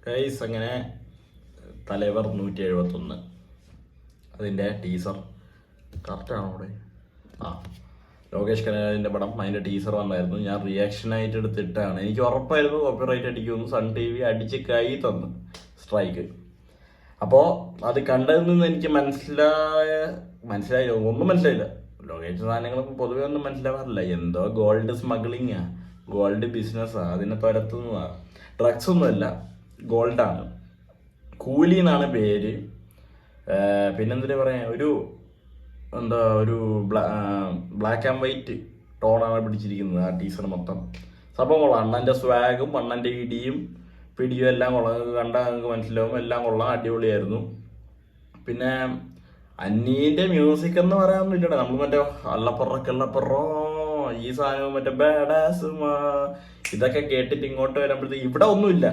Guys അങ്ങനെ തലൈവർ 171 അതിൻ്റെ teaser കറക്റ്റാണോ അവിടെ? ലോകേഷ് കനകരാജിൻ്റെ പടം, അതിൻ്റെ ടീസർ വന്നായിരുന്നു. ഞാൻ റിയാക്ഷനായിട്ട് എടുത്തിട്ടാണ്. എനിക്ക് ഉറപ്പായിരുന്നു കോപ്പിറൈറ്റ് അടിക്കുമെന്ന്. സൺ ടി വി അടിച്ച് കൈ തന്നു സ്ട്രൈക്ക്. അപ്പോൾ അത് കണ്ടതിൽ നിന്ന് എനിക്ക് മനസ്സിലായില്ല, ഒന്നും മനസ്സിലായില്ല. ലോകേഷ് സാധനങ്ങൾക്ക് പൊതുവെ ഒന്നും മനസ്സിലാവാറില്ല. എന്തോ ഗോൾഡ് സ്മഗ്ലിങ്ങാ, ഗോൾഡ് ബിസിനസ്സാ, അതിനെ തുരത്തുന്നതാ. ഡ്രഗ്സ് ഒന്നുമല്ല, ഗോൾഡാണ്. കൂലി എന്നാണ് പേര്. പിന്നെന്തിനാ പറയാ, ഒരു ബ്ലാക്ക് ആൻഡ് വൈറ്റ് ടോണാണ് പിടിച്ചിരിക്കുന്നത് ആ ടീസർ മൊത്തം. സംഭവം കൊള്ളാം. അണ്ണൻ്റെ സ്വാഗും അണ്ണൻ്റെ ഇടിയും പിടിയും എല്ലാം കൊള്ളാം. കണ്ടാൽ നിങ്ങൾക്ക് മനസ്സിലാവും, എല്ലാം കൊള്ളാം. അടിപൊളിയായിരുന്നു. പിന്നെ അന്നീൻ്റെ മ്യൂസിക് എന്ന് പറയാനൊന്നുമില്ലടാ. നമ്മൾ മറ്റേ അള്ളപ്പറോ ഈ സാധനവും മറ്റേ ബാഡാസുമാ ഇതൊക്കെ കേട്ടിട്ട് ഇങ്ങോട്ട് വരുമ്പോഴത്തേക്ക് ഇവിടെ ഒന്നുമില്ല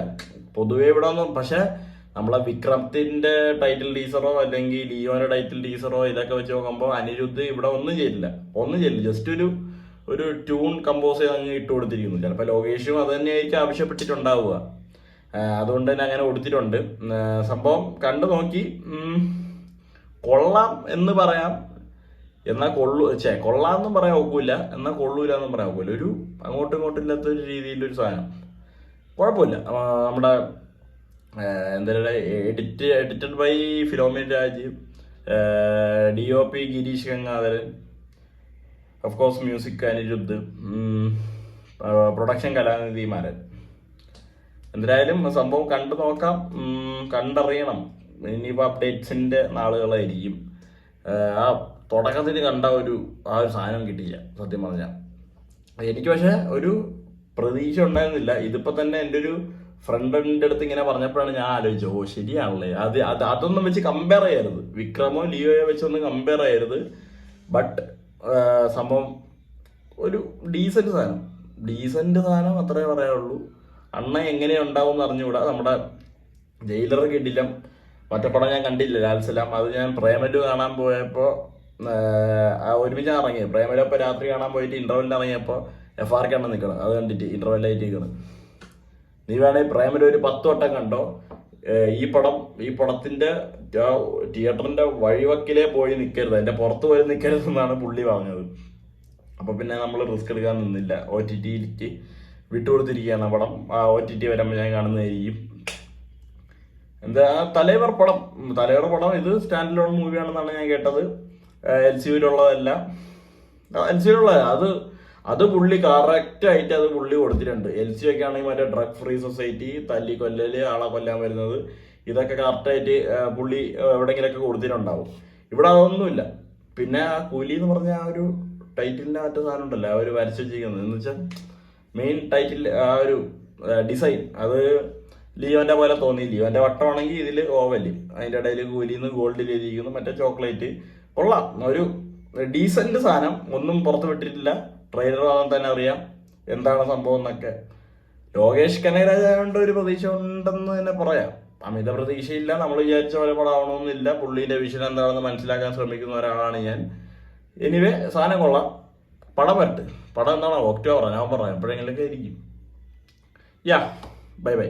പൊതുവെ. ഇവിടെ ഒന്നും, പക്ഷെ നമ്മളെ വിക്രമത്തിന്റെ ടൈറ്റിൽ ടീസറോ അല്ലെങ്കിൽ ലിയോന്റെ ടൈറ്റിൽ ടീസറോ ഇതൊക്കെ വെച്ച് നോക്കുമ്പോൾ അനിരുദ്ധ് ഇവിടെ ഒന്നും ചെയ്യില്ല. ജസ്റ്റ് ഒരു ട്യൂൺ കമ്പോസ് ചെയ്ത് അങ്ങ് ഇട്ട് കൊടുത്തിരിക്കുന്നു. ചിലപ്പോൾ ലോകേഷും അത് തന്നെയായിരിക്കും ആവശ്യപ്പെട്ടിട്ടുണ്ടാവുക. അതുകൊണ്ട് തന്നെ അങ്ങനെ കൊടുത്തിട്ടുണ്ട്. സംഭവം കണ്ടു നോക്കി കൊള്ളാം എന്ന് പറയാം, എന്നാൽ കൊള്ളാമെന്നും പറയാൻ ഒക്കില്ല, എന്നാൽ കൊള്ളൂല എന്നും പറയാൻ ഒക്കില്ല. ഒരു അങ്ങോട്ടും ഇങ്ങോട്ടും ഇല്ലാത്ത ഒരു രീതിയിലൊരു സാധനം. കുഴപ്പമില്ല. നമ്മുടെ എന്താ edited by Philomin Raj, DOP Girish Gangadharan, of course music Anirudh, production Kalanithi Maran. എന്തായാലും സംഭവം കണ്ടു നോക്കാം, കണ്ടറിയണം. ഇനിയിപ്പോൾ അപ്ഡേറ്റ്സിൻ്റെ നാളുകളായിരിക്കും. ആ തുടക്കത്തിൽ കണ്ട ആ ഒരു സാധനം കിട്ടിയില്ല സത്യം പറഞ്ഞാൽ. എനിക്ക് പക്ഷെ ഒരു പ്രതീക്ഷ ഉണ്ടായിരുന്നില്ല. ഇതിപ്പോൾ തന്നെ എൻ്റെ ഒരു ഫ്രണ്ടിൻ്റെ അടുത്ത് ഇങ്ങനെ പറഞ്ഞപ്പോഴാണ് ഞാൻ ആലോചിച്ചത്, ശരിയാണല്ലേ, അതൊന്നും വെച്ച് കമ്പയർ ചെയ്യരുത്. വിക്രമോ ലിയോയോ വെച്ചൊന്നും കമ്പയർ ചെയ്യരുത്. ബട്ട് സംഭവം ഒരു ഡീസൻറ്റ് സാധനം അത്രേ പറയാനുള്ളൂ. അണ്ണ എങ്ങനെ ഉണ്ടാവും എന്ന് അറിഞ്ഞുകൂടാ. നമ്മുടെ ജയിലർ കിട്ടില്ല. മറ്റേ പടം ഞാൻ കണ്ടില്ല, ലാൽസലാം. അത് ഞാൻ പ്രേമലു കാണാൻ പോയപ്പോൾ ഒരുമിച്ച് ഇറങ്ങിയത്. പ്രേമലു ഇപ്പോൾ രാത്രി കാണാൻ പോയിട്ട് ഇന്റർവെല്ലിന് ഇറങ്ങിയപ്പോൾ FRK ആണ് നിൽക്കണം. അത് കണ്ടിട്ട് ഇന്റർവെല്ലായിട്ട് നിൽക്കണം. നീ വേണമെങ്കിൽ പ്രേമലു ഒരു 10 വട്ടം കണ്ടോ. ഈ പടത്തിന്റെ തിയേറ്ററിന്റെ വഴിവക്കിലേ പോയി നിൽക്കരുത്, അതിന്റെ പുറത്ത് പോയി നിൽക്കരുത് എന്നാണ് പുള്ളി പറഞ്ഞത്. അപ്പൊ പിന്നെ നമ്മൾ റിസ്ക് എടുക്കാൻ നിന്നില്ല. OTTയിലേക്ക് വിട്ടുകൊടുത്തിരിക്കുകയാണ് പടം. ആ OTT വരുമ്പോൾ ഞാൻ കാണുന്നതായിരിക്കും. എന്താ തലൈവർ പടം ഇത് സ്റ്റാൻഡ് ലോൺ മൂവിയാണെന്നാണ് ഞാൻ കേട്ടത്. LCUവിലുള്ളതല്ല, അത് പുള്ളി കറക്റ്റായിട്ട് അത് പുള്ളി കൊടുത്തിട്ടുണ്ട്. LCU ഒക്കെ ആണെങ്കിൽ മറ്റേ ഡ്രഗ് ഫ്രീ സൊസൈറ്റി, തല്ലി കൊല്ലല്, ആളെ കൊല്ലാൻ വരുന്നത്, ഇതൊക്കെ കറക്റ്റായിട്ട് പുള്ളി എവിടെയെങ്കിലൊക്കെ കൊടുത്തിട്ടുണ്ടാവും. ഇവിടെ അതൊന്നുമില്ല. പിന്നെ ആ കൂലി എന്ന് പറഞ്ഞ ആ ഒരു ടൈറ്റിലിൻ്റെ മറ്റേ സാധനം ഉണ്ടല്ലോ, അവർ വരച്ചു വെച്ചിരിക്കുന്നത് എന്ന് വെച്ചാൽ മെയിൻ ടൈറ്റിൽ ആ ഒരു ഡിസൈൻ അത് ലിയോന്റെ പോലെ തോന്നി. ലിയോന്റെ വട്ടമാണെങ്കിൽ ഇതിൽ ഓവല്, അതിൻ്റെ ഇടയിൽ കൂലിന്ന് ഗോൾഡിൽ എഴുതിയിരിക്കുന്നു, മറ്റേ ചോക്ലേറ്റ്. കൊള്ളാം, ഒരു ഡീസന്റ് സാധനം. ഒന്നും പുറത്ത് വിട്ടിട്ടില്ല. ട്രെയിലർ ആകാൻ തന്നെ അറിയാം എന്താണ് സംഭവം എന്നൊക്കെ. ലോകേഷ് കനകരാജായതുകൊണ്ട് ഒരു പ്രതീക്ഷ ഉണ്ടെന്ന് തന്നെ പറയാം. അമിത പ്രതീക്ഷയില്ല. നമ്മൾ വിചാരിച്ച പോലെ പടമാവണമെന്നില്ല. പുള്ളിന്റെ വിഷൻ എന്താണെന്ന് മനസ്സിലാക്കാൻ ശ്രമിക്കുന്ന ഒരാളാണ് ഞാൻ. എനിവേ സാധനം കൊള്ളാം. പടം വരട്ടെ. പടം എന്താണ്, ഒക്ടോബർ, നവംബർ എപ്പോഴെങ്കിലൊക്കെ ആയിരിക്കും. ബൈ.